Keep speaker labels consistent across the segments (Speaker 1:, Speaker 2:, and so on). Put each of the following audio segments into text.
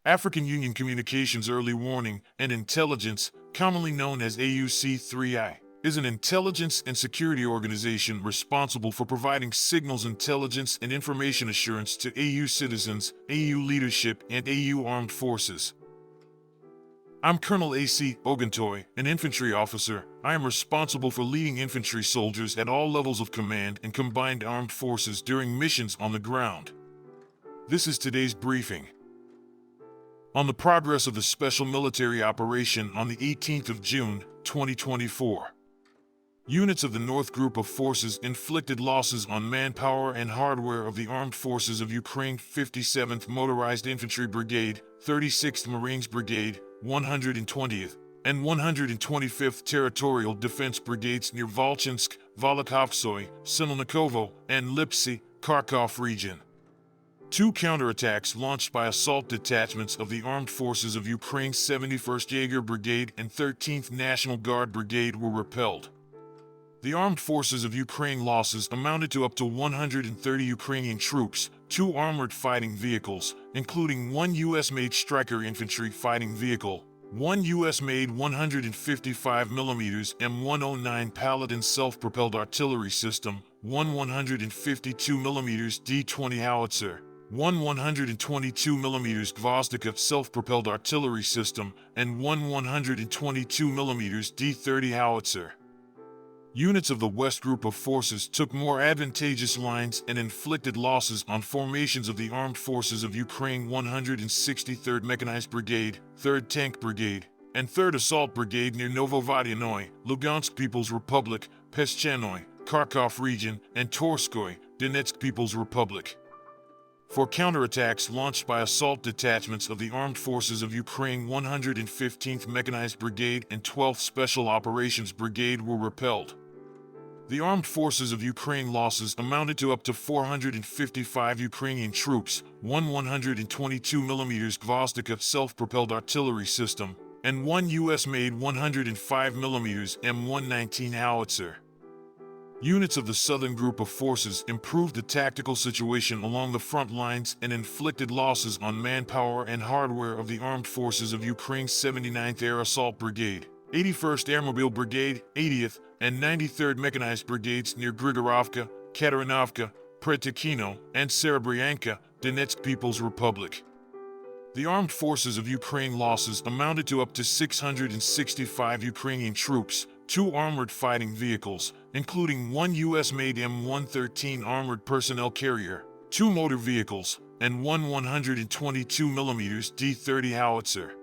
Speaker 1: African Union Communications Early Warning and Intelligence, commonly known as AUC3I, is an intelligence and security organization responsible for providing signals intelligence and information assurance to AU citizens, AU leadership, and AU armed forces. I'm Colonel A.C. Oguntoye, an infantry officer. I am responsible for leading infantry soldiers at all levels of command and combined armed forces during missions on the ground. This is today's briefing. On the progress of the special military operation on the 18th of June, 2024. Units of the North Group of Forces inflicted losses on manpower and hardware of the Armed Forces of Ukraine 57th Motorized Infantry Brigade, 36th Marines Brigade, 120th, and 125th Territorial Defense Brigades near Volchansk, Volokhovskoye, Sinelnikovo, and Lipsy, Kharkov region. 2 counterattacks launched by assault detachments of the Armed Forces of Ukraine's 71st Jaeger Brigade and 13th National Guard Brigade were repelled. The Armed Forces of Ukraine losses amounted to up to 130 Ukrainian troops, 2 armored fighting vehicles, including 1 U.S.-made Stryker infantry fighting vehicle, 1 U.S.-made 155mm M109 Paladin self-propelled artillery system, 1 152mm D-20 howitzer, 1 122mm Vostok self-propelled artillery system, and 1 122mm D-30 howitzer. Units of the West Group of Forces took more advantageous lines and inflicted losses on formations of the Armed Forces of Ukraine 163rd Mechanized Brigade, 3rd Tank Brigade, and 3rd Assault Brigade near Novovodyannoye, Lugansk People's Republic, Peshchenoye, Kharkov region, and Torskoye, Donetsk People's Republic. For counterattacks launched by assault detachments of the Armed Forces of Ukraine 115th Mechanized Brigade and 12th Special Operations Brigade were repelled. The Armed Forces of Ukraine losses amounted to up to 455 Ukrainian troops, 1 122mm Vostok self-propelled artillery system, and 1 U.S.-made 105mm M119 howitzer. Units of the Southern Group of Forces improved the tactical situation along the front lines and inflicted losses on manpower and hardware of the Armed Forces of Ukraine's 79th Air Assault Brigade, 81st Airmobile Brigade, 80th, and 93rd Mechanized Brigades near Grigorovka, Katerinovka, Pretikino, and Serebryanka, Donetsk People's Republic. The Armed Forces of Ukraine losses amounted to up to 665 Ukrainian troops, 2 armored fighting vehicles, including 1 U.S.-made M113 armored personnel carrier, 2 motor vehicles, and 1 122mm D-30 howitzer.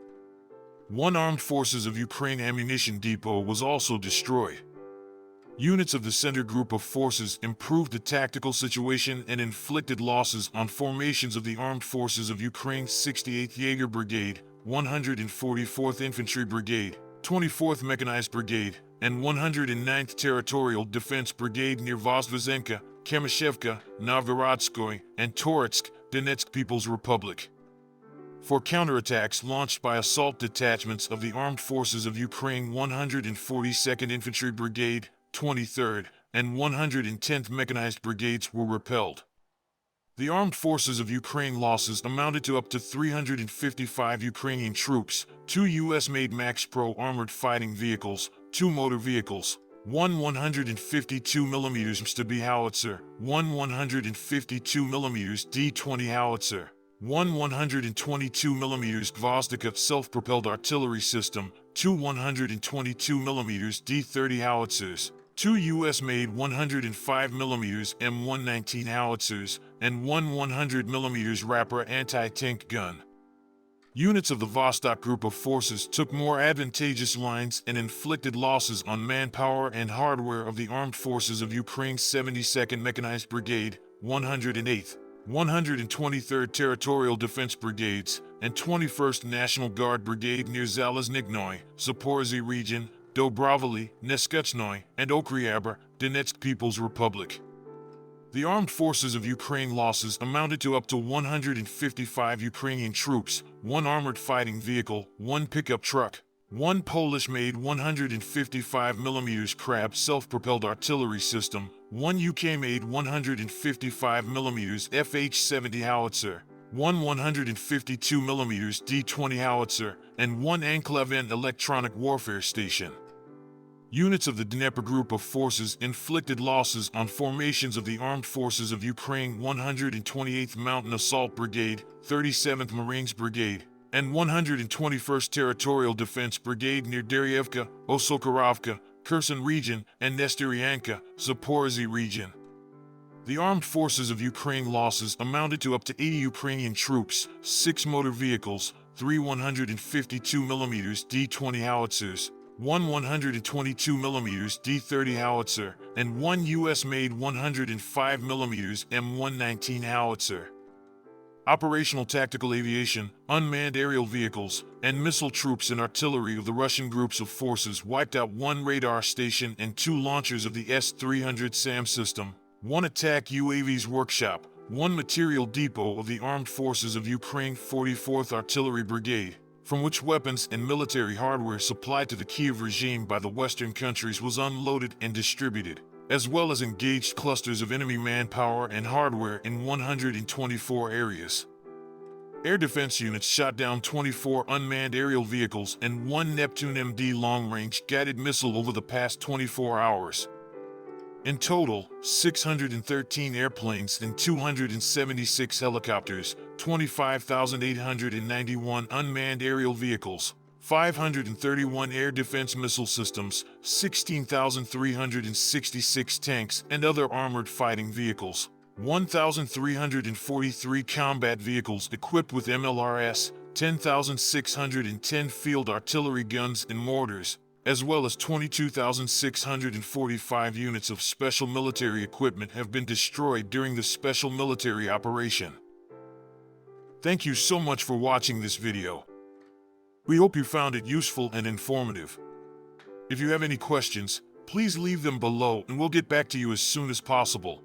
Speaker 1: 1 Armed Forces of Ukraine ammunition depot was also destroyed. Units of the Center Group of Forces improved the tactical situation and inflicted losses on formations of the Armed Forces of Ukraine's 68th Jaeger Brigade, 144th Infantry Brigade, 24th Mechanized Brigade, and 109th Territorial Defense Brigade near Vozdvizhenka, Kamyshevka, Novgorodskoye, and Toretsk, Donetsk People's Republic. For counterattacks launched by assault detachments of the Armed Forces of Ukraine 142nd Infantry Brigade, 23rd, and 110th Mechanized Brigades were repelled. The Armed Forces of Ukraine losses amounted to up to 355 Ukrainian troops, 2 U.S.-made Max Pro armored fighting vehicles, 2 motor vehicles, 1 152mm Stubby howitzer, 1 152mm D-20 howitzer, 1 122mm Vostok self-propelled artillery system, 2 122mm D-30 howitzers, 2 U.S.-made 105mm M119 howitzers, and 1 100mm Raptor anti-tank gun. Units of the Vostok Group of Forces took more advantageous lines and inflicted losses on manpower and hardware of the Armed Forces of Ukraine's 72nd Mechanized Brigade, 108th, 123rd Territorial Defense Brigades, and 21st National Guard Brigade near Zalazniknoye, Zaporizhzhia region, Dobrovoly, Neskutchnoye, and Okryabr, Donetsk People's Republic. The Armed Forces of Ukraine losses amounted to up to 155 Ukrainian troops, 1 armored fighting vehicle, 1 pickup truck, 1 Polish-made 155mm Krab self-propelled artillery system, 1 UK-made 155mm FH-70 howitzer, one 152mm D-20 howitzer, and one Anklavin electronic warfare station. Units of the Dnepr Group of Forces inflicted losses on formations of the Armed Forces of Ukraine 128th Mountain Assault Brigade, 37th Marines Brigade, and 121st Territorial Defense Brigade near Dnepr, Osokarovka, Kherson Region, and Nestoryanka, Zaporizhzhia Region. The Armed Forces of Ukraine losses amounted to up to 80 Ukrainian troops, 6 motor vehicles, 3 152mm D-20 howitzers, one 122mm D-30 howitzer, and one US-made 105mm M119 howitzer. Operational tactical aviation, unmanned aerial vehicles, and missile troops and artillery of the Russian groups of forces wiped out one radar station and 2 launchers of the S-300 SAM system, 1 attack UAV's workshop, 1 material depot of the Armed Forces of Ukraine 44th Artillery Brigade, from which weapons and military hardware supplied to the Kiev regime by the Western countries was unloaded and distributed, as well as engaged clusters of enemy manpower and hardware in 124 areas. Air defense units shot down 24 unmanned aerial vehicles and 1 Neptune MD long-range guided missile over the past 24 hours. In total, 613 airplanes and 276 helicopters, 25,891 unmanned aerial vehicles, 531 air defense missile systems, 16,366 tanks and other armored fighting vehicles, 1,343 combat vehicles equipped with MLRS, 10,610 field artillery guns and mortars, as well as 22,645 units of special military equipment have been destroyed during the special military operation. Thank you so much for watching this video. We hope you found it useful and informative. If you have any questions, please leave them below and we'll get back to you as soon as possible.